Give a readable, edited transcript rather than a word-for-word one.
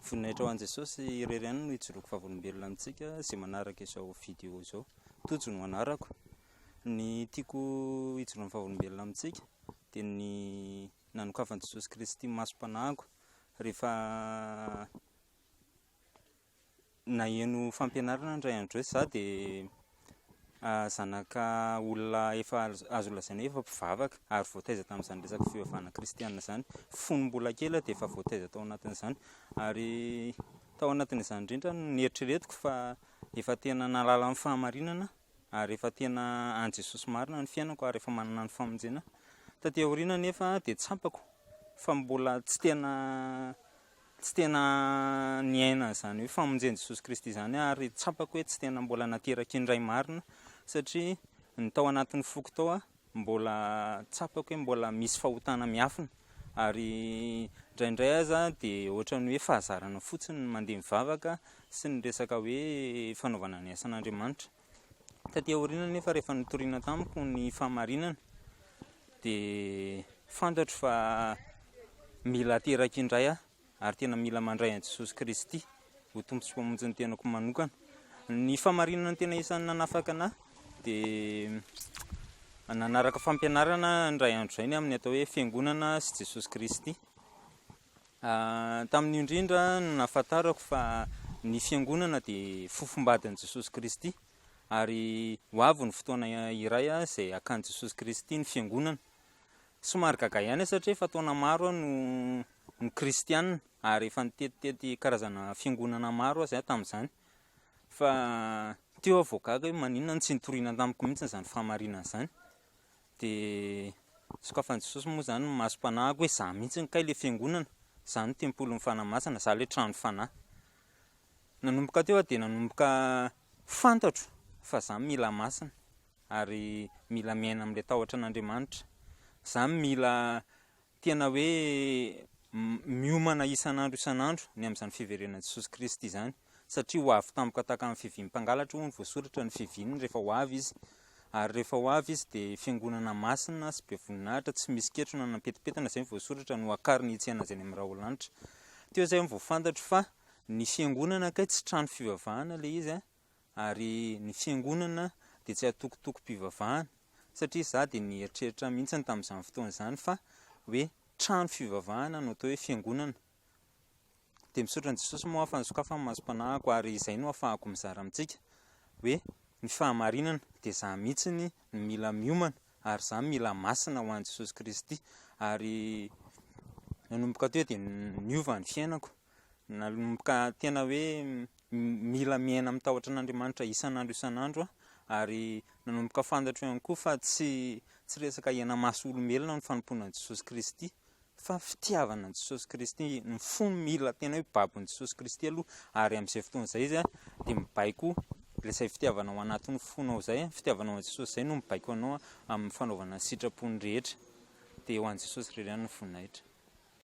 Voninahitra ho an'i Jesosy irery ihany no hijoroako vavolombelona amintsika izay manaraka izao vidéo izao. Tojo no anarako. Ny tiako hijoroana vavolombelona amintsika dia ny nanokafan'i Jesosy Kristy masom-panahyko rehefa naheno fampianarana indray andro hoe za dia zanaka olona efa azo lazaina hoe efa mpivavaka ary voataiza tamin'izany resaka fivavahana kristianina izany. Fony mbola kely dia efa voataiza tao anatin'izany ary tao anatin'izany indrindra nieritreretiko fa efa tena nalala amin'ny fahamarinana ary efa tena an Jesosy marina ny fiainako ary efa manana ny famonjena. Taty aoriana nefa dia tsapako fa mbola tsy tena niaina izany hoe famonjen'i Jesosy Kristy izany ary tsapako hoe tsy tena mbola nateraka indray marina satria ny tao anatin'ny foko tao mbola tsapako hoe mbola misy fahotana miafina ary indraindray aza dia ohatran'ny hoe fahazarana fotsiny ny mandeha mivavaka sy ny resaka hoe fanaovana ny asan'Andriamanitra. Taty aoriana nefa rehefa nitoriana tamiko ny fahamarinana dia fantatro fa mila ateraka indray ary tena mila mandray an'i Jesosy Kristy ho tompo sy mpamonjy ny tenako manokana. Ny fahamarinana tena isan'ny nanafaka anahy dia nanaraka fampianarana indray andro izay amin'ny atao hoe fiangonana sy Jesosy Kristy. Tamin'io indrindra nahafantarako fa ny fiangonana dia fofombadin'i Jesosy Kristy ary ho avy ny fotoana iray izay akan'i Jesosy Kristy ny fiangonana. Somary gaga ihany satria efa taona maro no kristianina ary efa nitetitety karazana fiangonana maro izay tamin'izany fa teo voagaga hoe maninona tsy nitoriana tamiko mihitsy izany fahamarinana izany dia sokafan'i Jesosy moa izany masom-panahiko hoe za mihitsy ny kay ilay fiangonana, izany tempolin'ny fanahy-masina, za ilay trano fanahy. Nanomboka teo dia nanomboka fantatro fa za mila masina ary mila miaina amin'ilay tahotra an'Andriamanitra. Za mila tena hoe miomana isan'andro ny amin'izany fiverenan'i Jesosy Kristy izany satria ho avy tampoka tahaka amin'ny fivian'ny mpangalatra hoy ny voasoratra ny fiviany rehefa ho avy izy ary rehefa ho avy izy dia fiangonana masina sy be voninahitra tsy misy ketrona napetipetana izay ny voasoratra no akariny hitsihana izay amin'ny raha olanitra. Teo izay ny voafantatro fa ny fiangonana kay tsy trano fivavahana ilay izy ary ny fiangonana dia tsy atokotoko-pivavahana satria za dia nieritreritra mihitsy tamin'izany fotoana izany fa hoe trano fivavahana no atao hoe fiangonana. Dia misaotra an'i Jesosy moa fa nisokafany masom-panahiko ary izay no ahafahako mizara amintsika hoe ny fahamarinana dia za mihitsy ny mila miomana ary za mila masina ho an'i Jesosy Kristy ary nanomboka teo dia niova ny fiainako. Nanomboka tena hoe mila miaina amin'ny tahotra an'Andriamanitra isan'andro ary nanomboka fantatro ihany koa fa tsy resaka hiaina maso olombelona ny fanompoana Jesosy Kristy fa fitiavana Jesosy Kristy ny fony mila tena hoe babon'i Jesosy Kristy aloha ary amin'izay fotoana izay izy dia mibaiko ilay izay fitiavana ao anatin'ny fonao izay, fitiavana ao Jesosy izay no mibaiko anao amin'ny fanaovana ny sitrapony rehetra dia ho an'i Jesosy irery ihany ny voninahitra.